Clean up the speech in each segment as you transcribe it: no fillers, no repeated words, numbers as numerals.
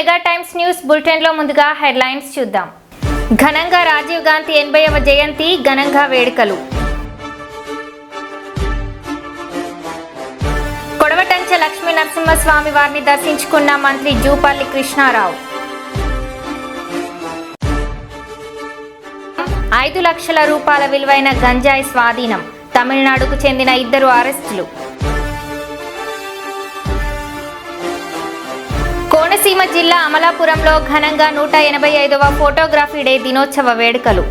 Mega times news bulletin లో ముందుగా headlines చూద్దాం. ఘనంగా రాజీవ్ గాంధీ 80వ జయంతి ఘనంగా వేడుకలు. కొడవటంచ లక్ష్మీ నరసింహస్వామి వారిని దర్శించుకున్న మంత్రి జూపల్లి కృష్ణారావు. 5 లక్షల రూపాయల విలువైన గంజాయి స్వాధీనం. తమిళనాడుకు చెందిన 2 అరెస్టులు. కోనసీమ జిల్లా అమలాపురంలో ఘనంగా 185వ ఫోటోగ్రఫీ డే దినోత్సవ వేడుకలు.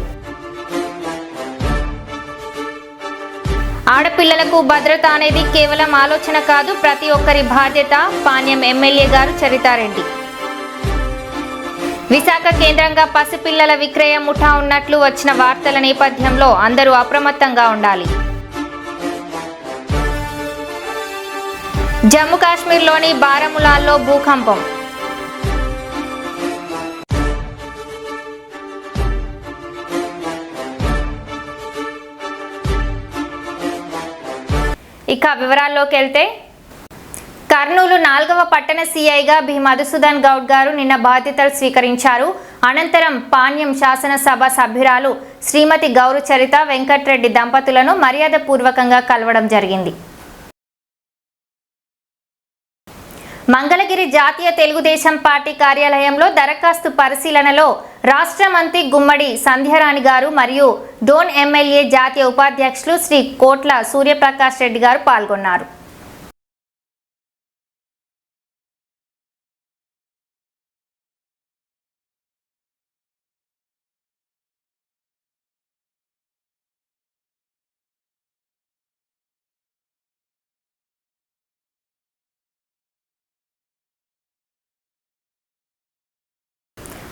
ఆడపిల్లలకు భద్రత అనేది కేవలం ఆలోచన కాదు, ప్రతి ఒక్కరి బాధ్యత. పాణ్యం ఎమ్మెల్యే గారు చరితారెడ్డి. విశాఖ కేంద్రంగా పసిపిల్లల విక్రయ ముఠా ఉన్నట్లు వచ్చిన వార్తల నేపథ్యంలో అందరూ అప్రమత్తంగా ఉండాలి. జమ్మూ కాశ్మీర్లోని బారాములాలో భూకంపం. ఇక వివరాల్లోకి వెళ్తే, కర్నూలు 4వ పట్టణ సిఐగా బి మధుసూదన్ గౌడ్ గారు నిన్న బాధ్యతలు స్వీకరించారు. అనంతరం పాణ్యం శాసనసభ సభ్యురాలు శ్రీమతి గౌరు చరిత వెంకట్రెడ్డి దంపతులను మర్యాదపూర్వకంగా కలవడం జరిగింది. మంగళగిరి జాతీయ తెలుగుదేశం పార్టీ కార్యాలయంలో దరఖాస్తు పరిశీలనలో రాష్ట్ర మంత్రి గుమ్మడి సంధ్యారాణి గారు మరియు డోన్ ఎమ్మెల్యే జాతీయ ఉపాధ్యక్షులు శ్రీ కోట్ల సూర్యప్రకాష్ రెడ్డి గారు పాల్గొన్నారు.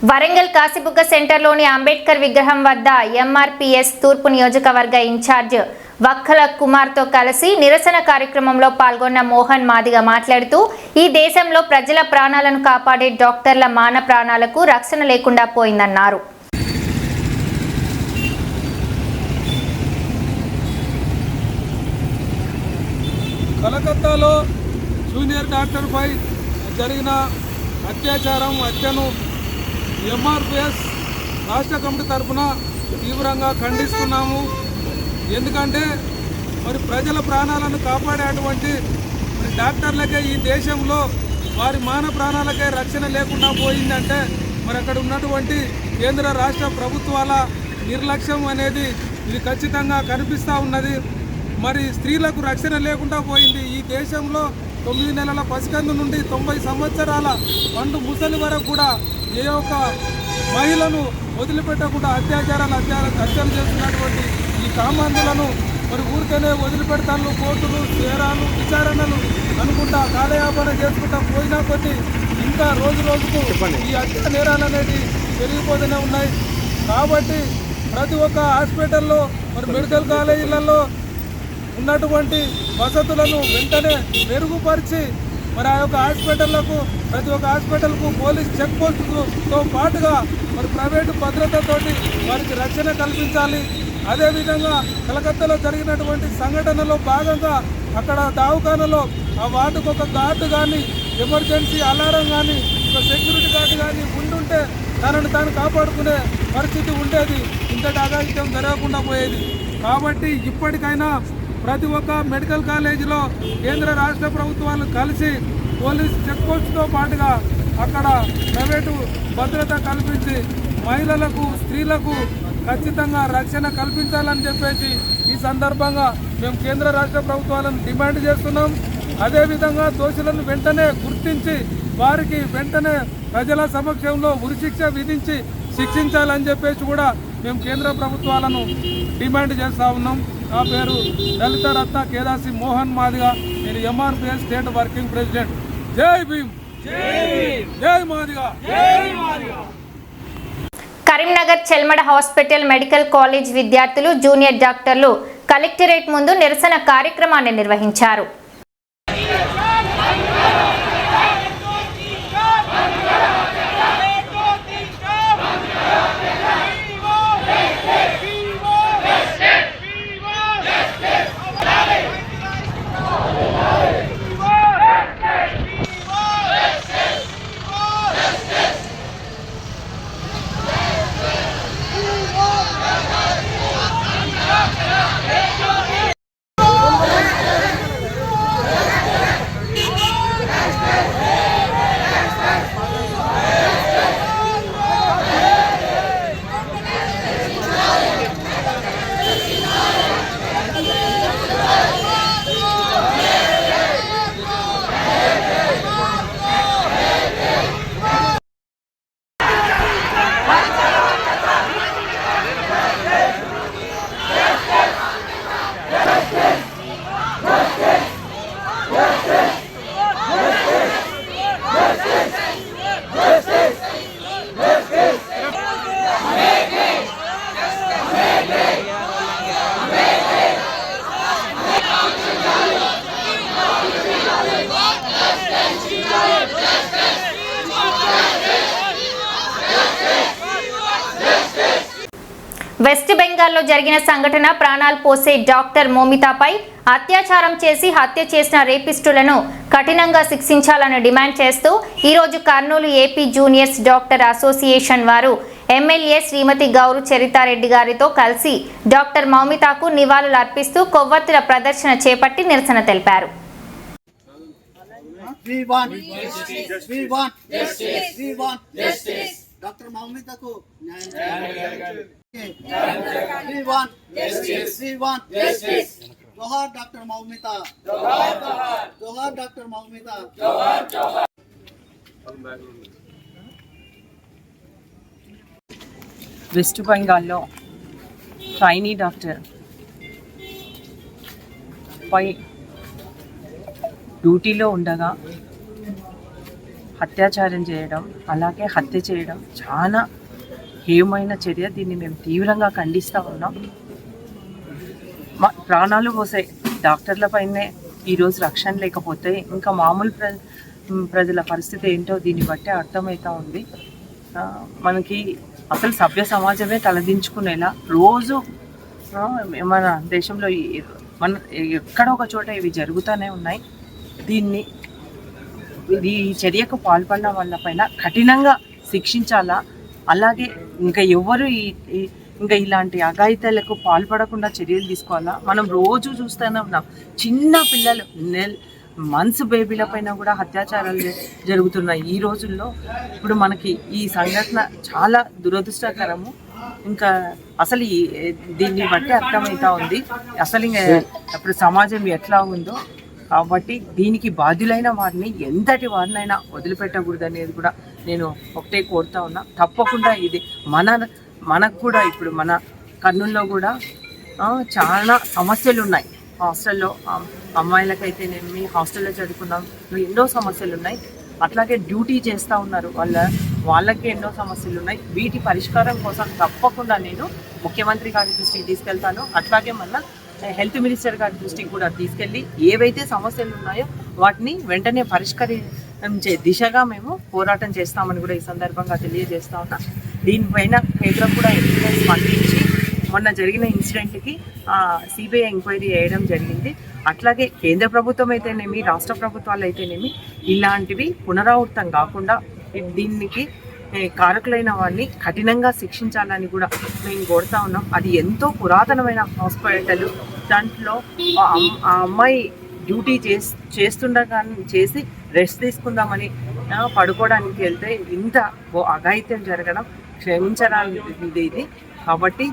వరంగల్ కాశీబుగ్గ సెంటర్లోని అంబేద్కర్ విగ్రహం వద్ద ఎంఆర్పీఎస్ తూర్పు నియోజకవర్గ ఇన్ఛార్జ్ వక్కల కుమార్తో కలిసి నిరసన కార్యక్రమంలో పాల్గొన్న మోహన్ మాదిగ మాట్లాడుతూ, ఈ దేశంలో ప్రజల ప్రాణాలను కాపాడే డాక్టర్ల మాన ప్రాణాలకు రక్షణ లేకుండా పోయిందన్నారు. కలకత్తాలో జూనియర్ డాక్టర్పై జరిగిన హత్యను ఎంఆర్పిఎస్ రాష్ట్ర కమిటీ తరఫున తీవ్రంగా ఖండిస్తున్నాము. ఎందుకంటే మరి ప్రజల ప్రాణాలను కాపాడేటువంటి డాక్టర్లకే ఈ దేశంలో వారి మాన ప్రాణాలకే రక్షణ లేకుండా పోయిందంటే మరి అక్కడ ఉన్నటువంటి కేంద్ర రాష్ట్ర ప్రభుత్వాల నిర్లక్ష్యం అనేది ఇది ఖచ్చితంగా కనిపిస్తూ ఉన్నది. మరి స్త్రీలకు రక్షణ లేకుండా పోయింది. ఈ దేశంలో 9 నెలల పసికందు నుండి 90 సంవత్సరాల పండు ముసలి వరకు కూడా ఏ ఒక్క మహిళను వదిలిపెట్టకుండా హత్యలు చేస్తున్నటువంటి ఈ కామాంధులను మరి ఊరికనే వదిలిపెడతాను కోర్టులు నేరాలు విచారణలు అనుకుంటా కాలయాపన చేసుకుంటా పోయినా కొద్దీ ఇంకా రోజు రోజుకు ఈ హత్య నేరాలు అనేది పెరిగిపోతూనే ఉన్నాయి. కాబట్టి ప్రతి ఒక్క హాస్పిటల్లో మరి మెడికల్ కాలేజీలలో ఉన్నటువంటి వసతులను వెంటనే మెరుగుపరిచి మరి ఆ యొక్క హాస్పిటళ్లకు ప్రతి ఒక్క హాస్పిటల్కు పోలీస్ చెక్ పోస్టుతో పాటుగా మరి ప్రైవేటు భద్రతతోటి వారికి రక్షణ కల్పించాలి. అదేవిధంగా కలకత్తాలో జరిగినటువంటి సంఘటనలో భాగంగా అక్కడ దవాఖానలో ఆ వార్డుకు ఒక గార్డు కానీ ఎమర్జెన్సీ అలారం కానీ ఒక సెక్యూరిటీ గార్డు కానీ ఉండుంటే తనను తాను కాపాడుకునే పరిస్థితి ఉండేది. ఇంతటి అఘాయిత్యం జరగకుండా పోయేది. కాబట్టి ఇప్పటికైనా ప్రతి ఒక్క మెడికల్ కాలేజీలో కేంద్ర రాష్ట్ర ప్రభుత్వాలు కలిసి పోలీస్ చెక్ పోస్టుతో పాటుగా అక్కడ ప్రైవేటు భద్రత కల్పించి మహిళలకు స్త్రీలకు ఖచ్చితంగా రక్షణ కల్పించాలని చెప్పేసి ఈ సందర్భంగా మేము కేంద్ర రాష్ట్ర ప్రభుత్వాలను డిమాండ్ చేస్తున్నాం. అదేవిధంగా దోషులను వెంటనే గుర్తించి వారికి వెంటనే ప్రజల సమక్షంలో ఉరిశిక్ష విధించి శిక్షించాలని చెప్పేసి కూడా మేము కేంద్ర ప్రభుత్వాలను డిమాండ్ చేస్తూ ఉన్నాం. నా పేరు దళిత రత్న కేదాసి మోహన్ మాదిగ. నేను ఎంఆర్పిఎస్ స్టేట్ వర్కింగ్ ప్రెసిడెంట్. జై భీమ్, జై Madiga. Karimnagar Chelmeda hospital medical college విద్యార్థులు జూనియర్ డాక్టర్లు కలెక్టరేట్ ముందు నిరసన కార్యక్రమాన్ని నిర్వహించారు. వెస్ట్ బెంగాల్లో జరిగిన సంఘటన ప్రాణాలు పోసే డాక్టర్ మౌమితాపై అత్యాచారం చేసి హత్య చేసిన రేపిస్టులను కఠినంగా శిక్షించాలని డిమాండ్ చేస్తూ ఈరోజు Kurnool AP juniors doctor association వారు ఎమ్మెల్యే శ్రీమతి గౌరు చరితారెడ్డి గారితో కలిసి డాక్టర్ మౌమితాకు నివాళులు అర్పిస్తూ కొవ్వొత్తుల ప్రదర్శన చేపట్టి నిరసన తెలిపారు. డాక్టర్ మౌమితాకు జోహార్ డాక్టర్ మౌమిత, జోహార్ డాక్టర్ మౌమిత. వెస్ట్ బెంగాల్లో ట్రైనీ డాక్టర్ పై డ్యూటీలో ఉండగా అత్యాచారం చేయడం, అలాగే హత్య చేయడం చాలా హేయమైన చర్య. దీన్ని మేము తీవ్రంగా ఖండిస్తూ ఉన్నాం. ప్రాణాలు పోసే డాక్టర్లపైనే ఈరోజు రక్షణ లేకపోతే ఇంకా మామూలు ప్రజల పరిస్థితి ఏంటో దీన్ని బట్టి అర్థమవుతూ ఉంది. మనకి అసలు సభ్య సమాజమే తలదించుకునేలా రోజు మన దేశంలో మన ఎక్కడ ఒక చోట ఇవి జరుగుతూనే ఉన్నాయి. ఈ చర్యకు పాల్పడిన వాళ్ళ పైన కఠినంగా శిక్షించాలా. అలాగే ఇంకా ఎవరు ఇంకా ఇలాంటి అఘాయిత్యాలకు పాల్పడకుండా చర్యలు తీసుకోవాలా. మనం రోజు చూస్తూనే ఉన్నాం, చిన్న పిల్లలు మంత్స్ బేబీల పైన కూడా అత్యాచారాలు జరుగుతున్నాయి ఈ రోజుల్లో. ఇప్పుడు మనకి ఈ సంఘటన చాలా దురదృష్టకరము. ఇంకా అసలు దీన్ని బట్టి అర్థమవుతా ఉంది అసలు ఇంకా ఇప్పుడు సమాజం ఎట్లా ఉందో. కాబట్టి దీనికి బాధ్యులైన వారిని ఎంతటి వారినైనా వదిలిపెట్టకూడదు అనేది కూడా నేను ఒకటే కోరుతా ఉన్నా. తప్పకుండా ఇది మనకు కూడా ఇప్పుడు మన కర్నూలులో కూడా చాలా సమస్యలు ఉన్నాయి. హాస్టల్లో అమ్మాయిలకైతేనేమి హాస్టల్లో చదువుకున్నాం ఎన్నో సమస్యలు ఉన్నాయి. అట్లాగే డ్యూటీ చేస్తూ ఉన్నారు వాళ్ళకి ఎన్నో సమస్యలు ఉన్నాయి. వీటి పరిష్కారం కోసం తప్పకుండా నేను ముఖ్యమంత్రి గారి దృష్టికి తీసుకెళ్తాను. అట్లాగే మన హెల్త్ మినిస్టర్ గారి దృష్టికి కూడా తీసుకెళ్ళి ఏవైతే సమస్యలు ఉన్నాయో వాటిని వెంటనే పరిష్కరించే దిశగా మేము పోరాటం చేస్తామని కూడా ఈ సందర్భంగా తెలియజేస్తా ఉన్నా. దీనిపైన కేంద్రం కూడా స్పందించి మొన్న జరిగిన ఇన్సిడెంట్కి సిబిఐ ఎంక్వైరీ చేయడం జరిగింది. అట్లాగే కేంద్ర ప్రభుత్వం అయితేనేమి రాష్ట్ర ప్రభుత్వాలు అయితేనేమి ఇలాంటివి పునరావృతం కాకుండా దీనికి కారకులైన వారిని కఠినంగా శిక్షించాలని కూడా మేము కోరుతా ఉన్నాం. అది ఎంతో పురాతనమైన హాస్పిటల్. దాంట్లో ఆ అమ్మాయి డ్యూటీ చేస్తుండగా చేసి రెస్ట్ తీసుకుందామని పడుకోవడానికి వెళ్తే ఇంత అఘాయిత్యం జరగడం క్షమించడానికి ఇది. కాబట్టి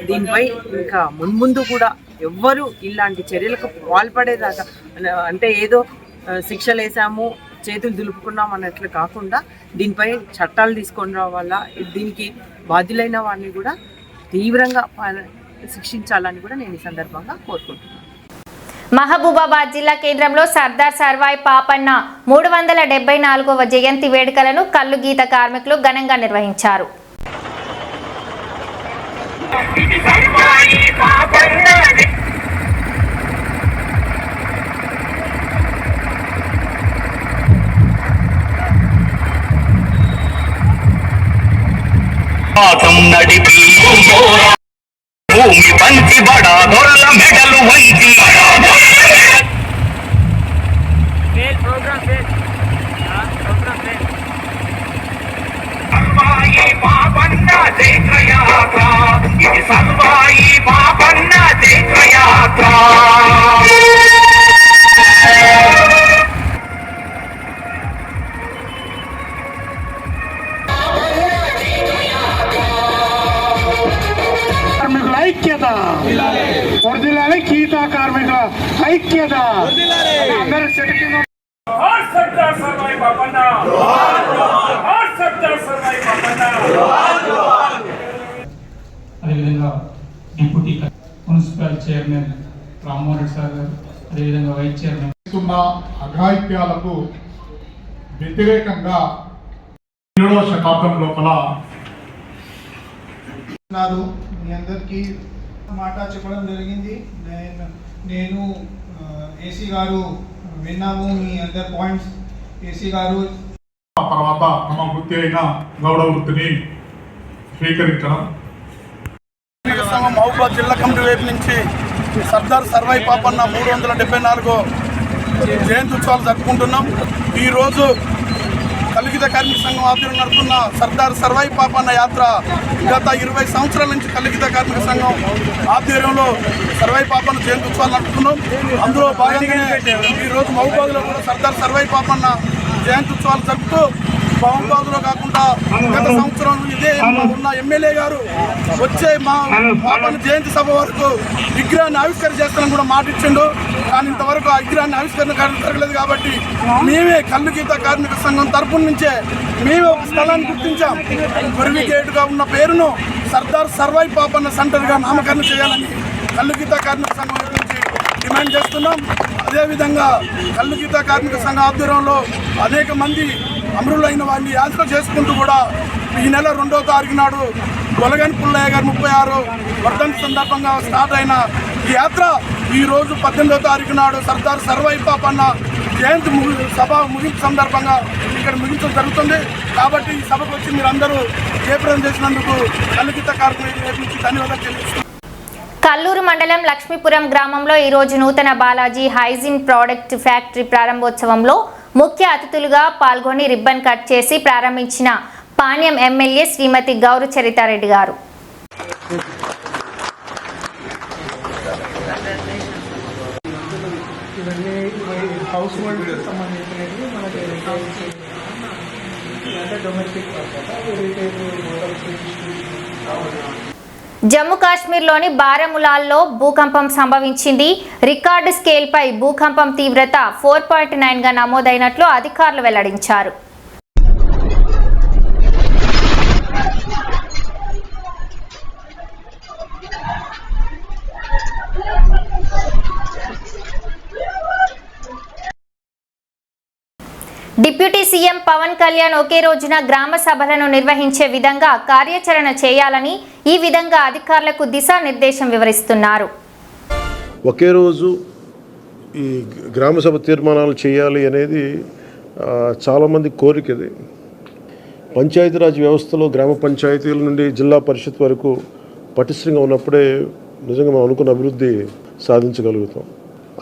దీనిపై ఇంకా మున్ముందు కూడా ఎవ్వరూ ఇలాంటి చర్యలకు పాల్పడేదాకా అంటే ఏదో శిక్షలు వేసాము చేతులు దులుపుకున్నాం అన్నట్లు కాకుండా దీనిపై చట్టాలు తీసుకొని రావాలా. దీనికి బాధ్యులైన వారిని కూడా తీవ్రంగా శిక్షించాలని కూడా నేను ఈ సందర్భంగా కోరుకుంటున్నాను. మహబూబాబాద్ జిల్లా కేంద్రంలో సర్దార్ సర్వాయి పాపన్న 374వ జయంతి వేడుకలను కల్లు గీత కార్మికులు ఘనంగా నిర్వహించారు. నడిపి భూమి పంచి బడా దొరల మెడలు వంచి సర్వాయి పాపన్న జైత్రయాత్ర, ఇది సర్వాయి పాపన్న జైత్రయాత్ర. ఐక్యత వర్ధిల్లాలి, గీతా కార్మికుల ఐక్యత. అందరూ సర్దార్ సర్వాయి పాపన్న, సర్దార్ సర్వాయి పాపన్న. అదేవిధంగా deputy municipal chairman Rammohan Reddy sir గారు, అదేవిధంగా వైస్ చైర్మన్ అఘాయిత్యాలకు వ్యతిరేకంగా 7వ శతాబ్దం లోపల మీ అందరికీ మాట చెప్పడం జరిగింది. నేను ఏసీ గారు విన్నాము మీ అందరి పాయింట్స్. ఏసీ గారు తర్వాత తమ వృత్తి అయిన గౌడ వృత్తిని స్వీకరించడం మహబూబాబాద్ జిల్లా కమిటీ వైపు నుంచి సర్దార్ సర్వాయి పాపన్న 374 జయంతి ఉత్సవాలు జరుపుకుంటున్నాం. ఈరోజు కలిగిత కార్మిక సంఘం ఆధ్వర్యంలో నడుపుతున్న సర్దార్ సర్వాయి పాపన్న యాత్ర గత 20 సంవత్సరాల నుంచి కలిగిత కార్మిక సంఘం ఆధ్వర్యంలో సర్వాయి పాపన్న జయంతి ఉత్సవాలు నడుపుతున్నాం. అందులో భాగంగానే ఈరోజు మహబూబాబాద్లో కూడా సర్దార్ సర్వాయి పాపన్న జయంతి ఉత్సవాలు జరుపుతూ మహబూబాబాద్లో కాకుండా గత సంవత్సరం ఇదే ఉన్న ఎమ్మెల్యే గారు వచ్చే మా పాపన్న జయంతి సభ వరకు విగ్రహాన్ని ఆవిష్కరణ చేస్తానని కూడా మాట ఇచ్చిండు. కానీ ఇంతవరకు ఆ విగ్రహాన్ని ఆవిష్కరణ జరగలేదు. కాబట్టి మేమే కళ్ళు గీత కార్మిక సంఘం తరఫున నుంచే మేమే ఒక స్థలాన్ని గుర్తించాం. కొరివిగేటుగా ఉన్న పేరును సర్దార్ సర్వాయి పాపన్న సెంటర్గా నామకరణం చేయాలని కళ్ళు గీత కార్మిక సంఘం నుంచి డిమాండ్ చేస్తున్నాం. అదేవిధంగా కళ్ళు గీత కార్మిక సంఘ ఆధ్వర్యంలో అనేక మంది అమరులైన వారిని యాత్ర చేసుకుంటూ కూడా ఈ నెల 2వ తారీఖు నాడు గొలగని పుల్లయ్య గారు 36 వర్ధంతి సందర్భంగా స్టార్ట్ అయిన ఈ యాత్ర ఈరోజు 18వ తారీఖు నాడు సర్దార్ సర్వాయి పాపన్న జయంతి సభ ముగింపు సందర్భంగా ఇక్కడ ముగించడం జరుగుతుంది. కాబట్టి ఈ సభకు వచ్చి మీరందరూ జయప్రదం చేసినందుకు కళ్ళు గీత కార్మికుల నుంచి ధన్యవాదాలు తెలుపుతున్నాను. కల్లూరు మండలం లక్ష్మీపురం గ్రామంలో ఈరోజు నూతన బాలాజీ హైజీన్ ప్రోడక్ట్ ఫ్యాక్టరీ ప్రారంభోత్సవంలో ముఖ్య అతిథులుగా పాల్గొని రిబ్బన్ కట్ చేసి ప్రారంభించిన పాణ్యం ఎమ్మెల్యే శ్రీమతి గౌరు చరితారెడ్డి గారు. జమ్మూ కాశ్మీర్లోని బారాములాల్లో భూకంపం సంభవించింది. రికార్డు స్కేల్పై భూకంపం తీవ్రత 4.9గా నమోదైనట్లు అధికారులు వెల్లడించారు. డిప్యూటీ సీఎం పవన్ కళ్యాణ్ ఒకే రోజున గ్రామ సభలను నిర్వహించే విధంగా కార్యాచరణ చేయాలని, ఈ విధంగా అధికారులకు దిశానిర్దేశం వివరిస్తున్నారు. ఒకే రోజు ఈ గ్రామ సభ తీర్మానాలు చేయాలి అనేది చాలామంది కోరికది. పంచాయతీరాజ్ వ్యవస్థలో గ్రామ పంచాయతీల నుండి జిల్లా పరిషత్ వరకు పటిష్టంగా ఉన్నప్పుడే నిజంగా మనం అనుకున్న అభివృద్ధి సాధించగలుగుతాం.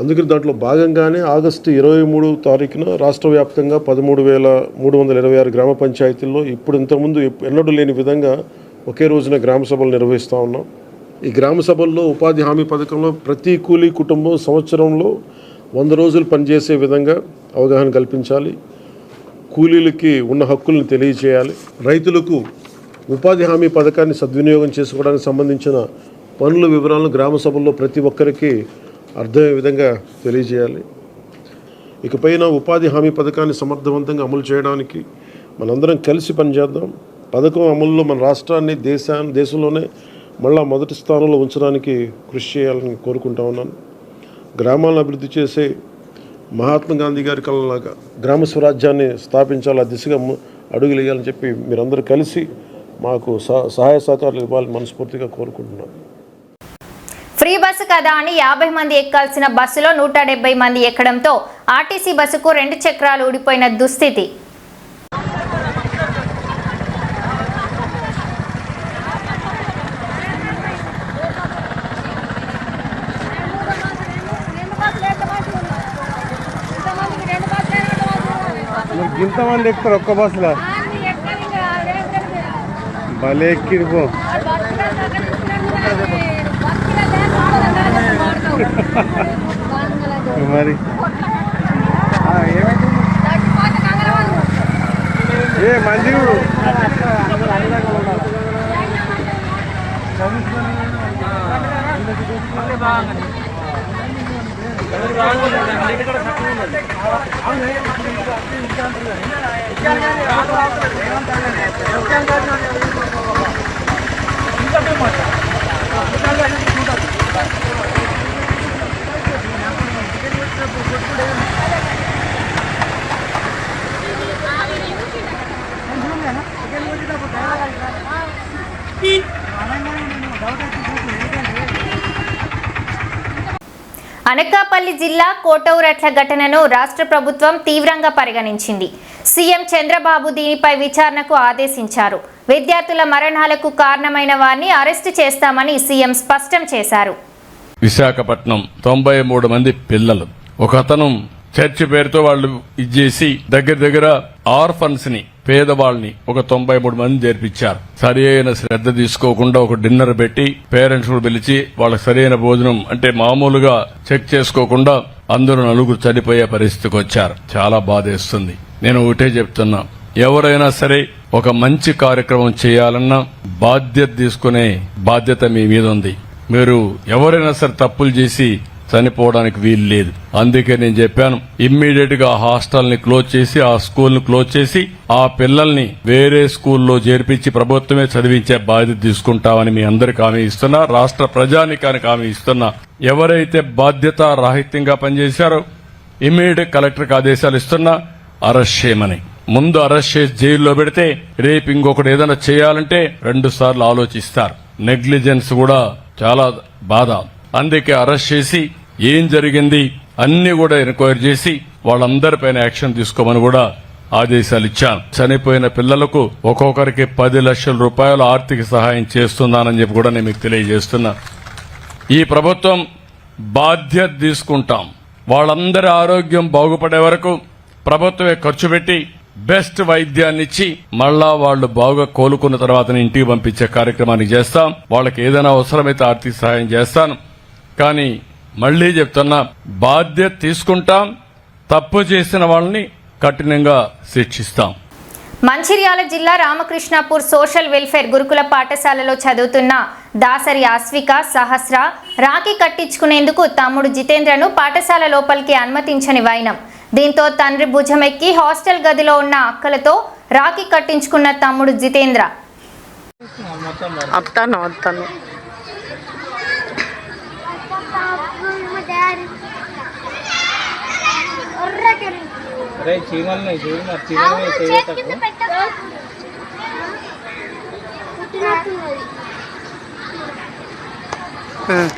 అందుకని దాంట్లో భాగంగానే ఆగస్టు 23వ తారీఖున రాష్ట్ర వ్యాప్తంగా 13,326 గ్రామ పంచాయతీల్లో ఇప్పుడు ఇంతకుముందు ఎన్నడూ లేని విధంగా ఒకే రోజున గ్రామ సభలు నిర్వహిస్తూ ఉన్నాం. ఈ గ్రామ సభల్లో ఉపాధి హామీ పథకంలో ప్రతి కూలీ కుటుంబం సంవత్సరంలో 100 రోజులు పనిచేసే విధంగా అవగాహన కల్పించాలి. కూలీలకి ఉన్న హక్కులను తెలియజేయాలి. రైతులకు ఉపాధి హామీ పథకాన్ని సద్వినియోగం చేసుకోవడానికి సంబంధించిన పనుల వివరాలను గ్రామ సభల్లో ప్రతి ఒక్కరికి అర్థమయ్యే విధంగా తెలియజేయాలి. ఇకపైన ఉపాధి హామీ పథకాన్ని సమర్థవంతంగా అమలు చేయడానికి మనందరం కలిసి పనిచేద్దాం. పథకం అమలులో మన రాష్ట్రాన్ని దేశంలోనే మళ్ళా మొదటి స్థానంలో ఉంచడానికి కృషి చేయాలని కోరుకుంటా ఉన్నాను. గ్రామాలను అభివృద్ధి చేసే మహాత్మా గాంధీ గారి కళలాగా గ్రామ స్వరాజ్యాన్ని స్థాపించాలి, ఆ దిశగా అడుగులు వేయాలని చెప్పి మీరందరూ కలిసి మాకు సహాయ సహకారాలు ఇవ్వాలని మనస్ఫూర్తిగా కోరుకుంటున్నాను. ఫ్రీ బస్సు కదా అని 50 మంది ఎక్కాల్సిన బస్సులో 170 మంది ఎక్కడంతో ఆర్టీసీ బస్సుకు 2 చక్రాలు ఊడిపోయిన దుస్థితి. ఇంతమంది ఎక్కుతారు ఒక్క బస్సులో భలే ఎక్కిరిపో. మరి ఏ మంచి అనకాపల్లి జిల్లా కోటౌరట్ల ఘటనను రాష్ట్ర ప్రభుత్వం తీవ్రంగా పరిగణించింది. సీఎం చంద్రబాబు దీనిపై విచారణకు ఆదేశించారు. విద్యార్థుల మరణాలకు కారణమైన వారిని అరెస్టు చేస్తామని సీఎం స్పష్టం చేశారు. విశాఖపట్నం 93 మంది పిల్లలు, ఒక అతను చర్చి పేరుతో వాళ్ళు ఇచ్చేసి దగ్గర ఆర్ఫన్స్ ని, పేదవాళ్ళని ఒక 93 మంది చేర్పించారు. సరైన శ్రద్ధ తీసుకోకుండా ఒక డిన్నర్ పెట్టి పేరెంట్స్ కూడా పిలిచి వాళ్ళకి సరైన భోజనం అంటే మామూలుగా చెక్ చేసుకోకుండా అందరూ 9 చనిపోయే పరిస్థితికి వచ్చారు. చాలా బాధేస్తుంది. నేను ఒకటే చెప్తున్నా, ఎవరైనా సరే ఒక మంచి కార్యక్రమం చేయాలన్నా బాధ్యత తీసుకునే బాధ్యత మీ మీద ఉంది. మీరు ఎవరైనా సరే తప్పులు చేసి చనిపోవడానికి వీలు లేదు. అందుకే నేను చెప్పాను, ఇమ్మీడియట్ గా హాస్టల్ ని క్లోజ్ చేసి, ఆ స్కూల్ ని క్లోజ్ చేసి, ఆ పిల్లల్ని వేరే స్కూల్లో చేర్పించి ప్రభుత్వమే చదివించే బాధ్యత తీసుకుంటామని మీ అందరికి హామీ ఇస్తున్నా. రాష్ట్ర ప్రజానికానికి హామీ ఇస్తున్నా. ఎవరైతే బాధ్యత రాహిత్యంగా పనిచేశారో ఇమ్మీడియట్ కలెక్టర్కి ఆదేశాలు ఇస్తున్నా, అరెస్ట్ చేయమని. ముందు అరెస్ట్ చేసి జైల్లో పెడితే రేపు ఇంకొకటి ఏదైనా చేయాలంటే 2 సార్లు ఆలోచిస్తారు. నెగ్లిజెన్స్ కూడా చాలా బాధ. అందుకే అరెస్ట్ చేసి ఏం జరిగింది అన్ని కూడా ఎంక్వైరీ చేసి వాళ్ళందరిపైన యాక్షన్ తీసుకోమని కూడా ఆదేశాలు ఇచ్చాను. చనిపోయిన పిల్లలకు ఒక్కొక్కరికి 10 లక్షల రూపాయలు ఆర్థిక సహాయం చేస్తున్నానని చెప్పి కూడా నేను మీకు తెలియజేస్తున్నా. ఈ ప్రభుత్వం బాధ్యత తీసుకుంటాం. వాళ్ళందరి ఆరోగ్యం బాగుపడే వరకు ప్రభుత్వమే ఖర్చు పెట్టి బెస్ట్ వైద్యాన్ని ఇచ్చి మళ్ళా వాళ్ళు బాగా కోలుకున్న తర్వాత ఇంటికి పంపించే కార్యక్రమాన్ని చేస్తాం. వాళ్ళకి ఏదైనా అవసరమైతే ఆర్థిక సహాయం చేస్తాను. కానీ మళ్లీ చెప్తున్నా, బాధ్యత తీసుకుంటాం. తప్పు చేసిన వాళ్ళని కఠినంగా శిక్షిస్తాం. మంచిర్యాల జిల్లా రామకృష్ణాపూర్ సోషల్ వెల్ఫేర్ గురుకుల పాఠశాలలో చదువుతున్న దాసరి అశ్విక సహస్ర రాఖీ కట్టించుకునేందుకు తమ్ముడు జితేంద్రను పాఠశాల లోపలికి అనుమతించని వైనం. దీంతో తండ్రి భుజమెక్కి హాస్టల్ గదిలో ఉన్న అక్కలతో రాఖీ కట్టించుకున్న తమ్ముడు జితేంద్ర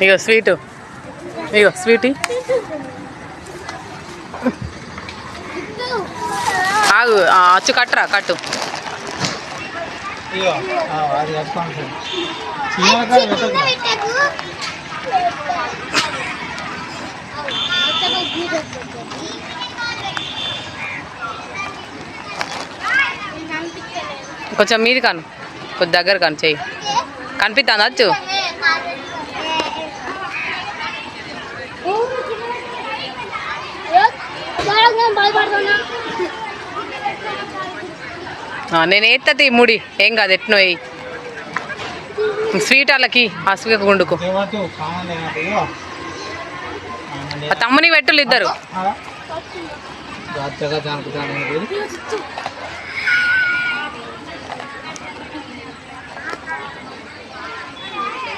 ఇగో స్వీట్ ఆగు, అచ్చు కట్టరా కట్టు. కొంచెం మీది కాను, కొద్ది దగ్గర కాను, చెయ్యి కనిపిస్తుంది అచ్చు. నేను ఎత్తది ముడి ఏం కాదు, ఎట్నో వేయి. స్వీట్ వాళ్ళకి అసుక గుండుకు తమ్ముని పెట్టులు ఇద్దరు.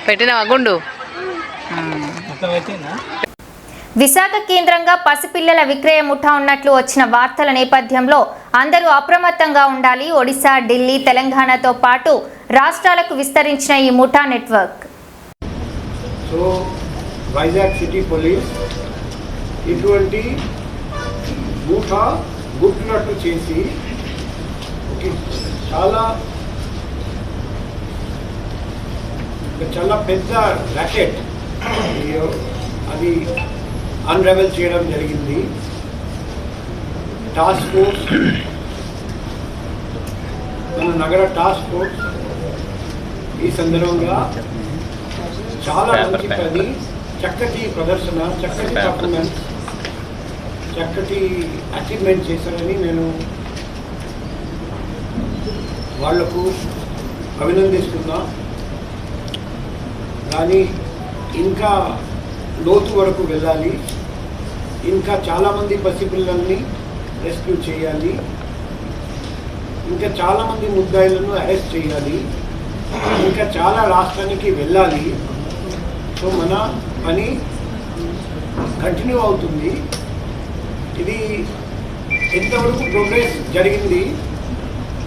పెట్టినవా గుండు? విశాఖ కేంద్రంగా పసిపిల్లల విక్రయ ముఠా ఉన్నట్లు వచ్చిన వార్తల నేపథ్యంలో అందరూ అప్రమత్తంగా ఉండాలి. ఒడిశా, ఢిల్లీ, తెలంగాణతో పాటు రాష్ట్రాలకు విస్తరించిన ఈ ముఠా network. So Vizag city police ఇటువంటి ముఠా గుర్తున్నట్టు చేసి చాలా పెద్ద ర్యాకెట్ అది అన్రెవెల్ చేయడం జరిగింది. టాస్క్ ఫోర్స్, మన నగర టాస్క్ ఫోర్స్ ఈ సందర్భంగా చాలా మంచి పని, చక్కటి ప్రదర్శన, చక్కటి పర్ఫార్మెన్స్, చక్కటి అచీవ్మెంట్ చేశారని నేను వాళ్లకు అభినందిస్తున్నా. కానీ ఇంకా లోతు వరకు వెళ్ళాలి. ఇంకా చాలామంది పసిపిల్లల్ని రెస్క్యూ చేయాలి. ఇంకా చాలామంది ముద్దాయిలను అరెస్ట్ చేయాలి. ఇంకా చాలా రాష్ట్రానికి వెళ్ళాలి. సో మన పని కంటిన్యూ అవుతుంది. ఇది ఎంతవరకు ప్రోగ్రెస్ జరిగింది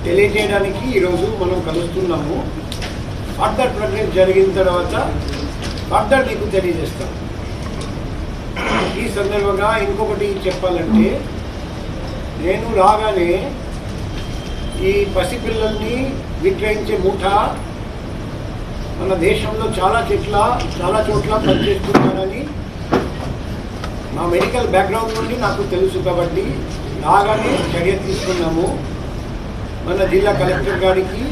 తెలియజేయడానికి ఈరోజు మనం కలుస్తున్నాము. ఫర్దర్ ప్రోగ్రెస్ జరిగిన తర్వాత ఫర్దర్ మీకు తెలియజేస్తాం. ఈ సందర్భంగా ఇంకొకటి చెప్పాలంటే, నేను రాగానే ఈ పసిపిల్లల్ని విక్రయించే ముఠ మన దేశంలో చాలా చోట్ల పనిచేస్తున్నారని మా మెడికల్ బ్యాక్గ్రౌండ్ నుండి నాకు తెలుసు కాబట్టి బాగానే చర్య తీసుకున్నాము. మన జిల్లా కలెక్టర్ గారికి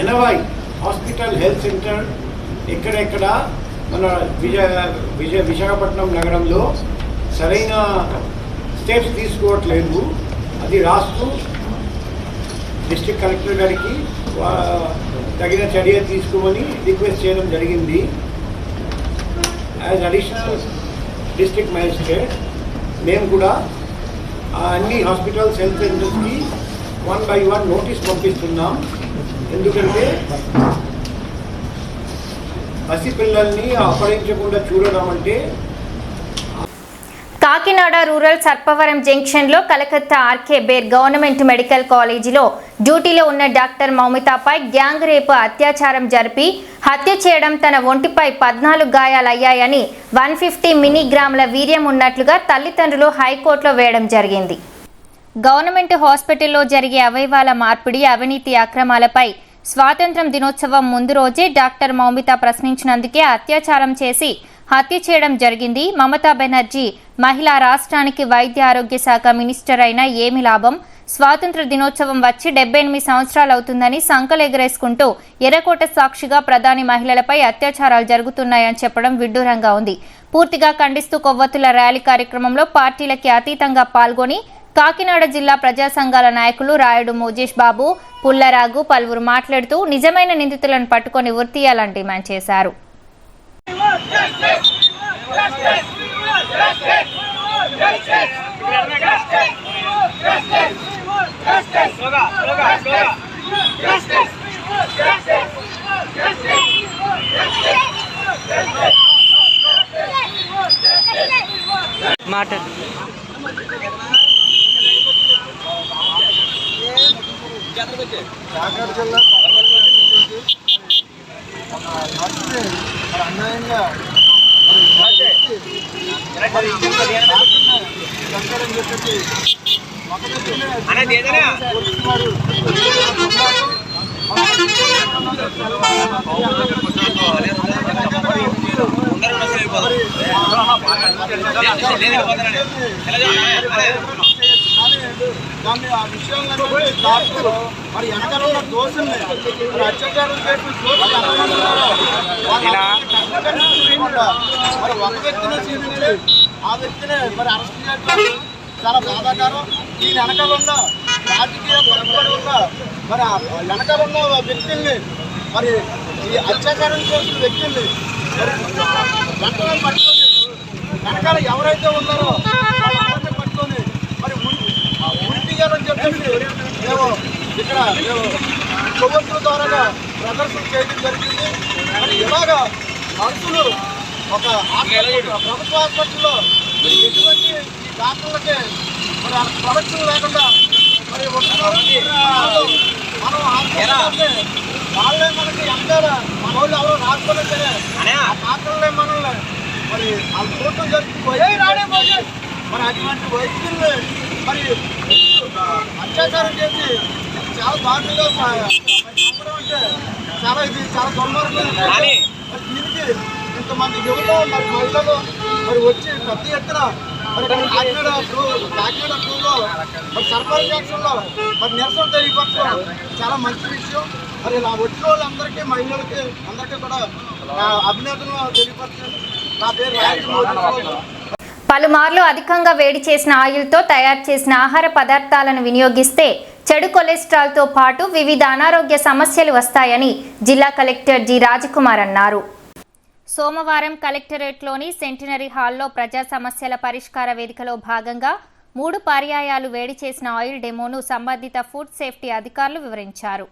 80 హాస్పిటల్ హెల్త్ సెంటర్ ఎక్కడెక్కడ మన విశాఖపట్నం నగరంలో సరైన స్టెప్స్ తీసుకోవట్లేదు, అది రాస్తూ డిస్ట్రిక్ట్ కలెక్టర్ గారికి తగిన చర్య తీసుకోమని రిక్వెస్ట్ చేయడం జరిగింది. యాజ్ అడిషనల్ డిస్ట్రిక్ట్ మ్యాజిస్ట్రేట్ మేము కూడా అన్ని హాస్పిటల్స్ హెల్త్ సెంటర్స్కి 1 by 1 నోటీస్ పంపిస్తున్నాం. ఎందుకంటే పసిపిల్లల్ని అపహరించకుండా చూడడం అంటే. కాకినాడ రూరల్ సర్పవరం జంక్షన్లో కలకత్తా ఆర్కే బేర్ గవర్నమెంట్ మెడికల్ కాలేజీలో డ్యూటీలో ఉన్న డాక్టర్ మౌమితాపై గ్యాంగ్ రేపు అత్యాచారం జరిపి హత్య చేయడం, తన ఒంటిపై 14 గాయాలయ్యాయని 150 మిలీగ్రాముల వీర్యం ఉన్నట్లుగా తల్లిదండ్రులు హైకోర్టులో వేయడం జరిగింది. గవర్నమెంట్ హాస్పిటల్లో జరిగే అవయవాల మార్పిడి, అవినీతి అక్రమాలపై స్వాతంత్ర్యం దినోత్సవం ముందు రోజే డాక్టర్ మౌమిత ప్రశ్నించినందుకే అత్యాచారం చేసి హత్య చేయడం జరిగింది. మమతా బెనర్జీ మహిళా రాష్ట్రానికి వైద్య ఆరోగ్య శాఖ మినిస్టర్ అయినా ఏమి లాభం? స్వాతంత్ర దినోత్సవం వచ్చి 78 సంవత్సరాలు అవుతుందని సంకలెగరేసుకుంటూ ఎర్రకోట సాక్షిగా ప్రధాని మహిళలపై అత్యాచారాలు జరుగుతున్నాయని చెప్పడం విడ్డూరంగా ఉంది. పూర్తిగా ఖండిస్తూ కొవ్వొత్తుల ర్యాలీ కార్యక్రమంలో పార్టీలకి అతీతంగా పాల్గొని కాకినాడ జిల్లా ప్రజా సంఘాల నాయకులు రాయుడు మోజేష్ బాబు, పుల్లరాగు పలువురు మాట్లాడుతూ నిజమైన నిందితులను పట్టుకొని ఉరితీయాలని డిమాండ్ చేశారు. అన్యాయంగా దాన్ని ఆ విషయంలో మరి వెనకాల ఉన్న దోషుల్ని మరి అత్యాచారం చేసిన దోషులు ఎంతమంది ఉన్నారో మరి ఒక వ్యక్తిని చూపించి ఆ వ్యక్తిని మరి అరెస్ట్ చేయడం చాలా బాధాకరం. ఈ వెనకాల ఉన్న రాజకీయ పలుకుబడి వల్ల మరి వెనకాల ఉన్న వ్యక్తుల్ని మరి ఈ అత్యాచారం చేసిన వ్యక్తుల్ని మరి వెంటనే పట్టుకొని వెనకాల ఎవరైతే ఉన్నారో వాళ్ళని పట్టుకొని మరి ఉరితీయాలని చెప్పేసి మేము ఇక్కడ కొవ్వొత్తుల ద్వారా ప్రదర్శన చేయడం జరిగింది. మరి ఇలాగా నర్సులు ఒక ప్రభుత్వ హాస్పిటల్లో ఎటువంటి డాక్టర్లకి మరి ప్రొడక్షన్ లేకుండా మరి మనం హాస్పిటల్ వాళ్ళే మనకి ఎంత మన వాళ్ళు ఎవరో రాకపోతే సరే ఆ డాక్టర్లే మనల్ని మరి వాళ్ళు చూడటం జరిగిపోయి మరి అటువంటి వైద్యుల్ని మరి అత్యాచారం చేసి చాలా దారుణంగా చంపడం అంటే చాలా ఇది చాలా దుర్మార్గం. మరి దీనికి ఇంతమంది యువత మరి మహిళలు మరి వచ్చి పెద్ద ఎత్తున మరి కాకినాడ టూలో మరి సర్పంచ్ యాక్షన్లో మరి నిరసన తెలియపరచడం చాలా మంచి విషయం. మరి ఇలా వచ్చిన వాళ్ళందరికీ మహిళలకి అందరికీ కూడా అభినందనలు తెలియపరచాను. నా పేరు రాయుడు. పలుమార్లు అధికంగా వేడి చేసిన ఆయిల్తో తయారు చేసిన ఆహార పదార్థాలను వినియోగిస్తే చెడు కొలెస్ట్రాల్తో పాటు వివిధ అనారోగ్య సమస్యలు వస్తాయని జిల్లా కలెక్టర్ జి రాజకుమార్ అన్నారు. సోమవారం కలెక్టరేట్లోని సెంటినరీ హాల్లో ప్రజా సమస్యల పరిష్కార వేదికలో భాగంగా 3 పర్యాయాలు వేడి చేసిన ఆయిల్ డెమోను సంబంధిత ఫుడ్ సేఫ్టీ అధికారులు వివరించారు.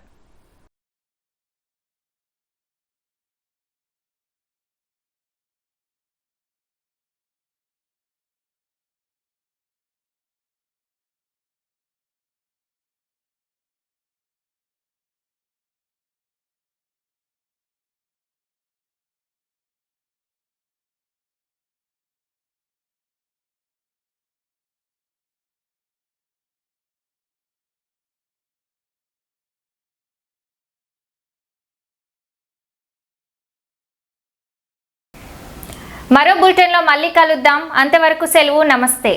మరో బులెటిన్లో మళ్ళీ కలుద్దాం. అంతవరకు సెలవు. నమస్తే.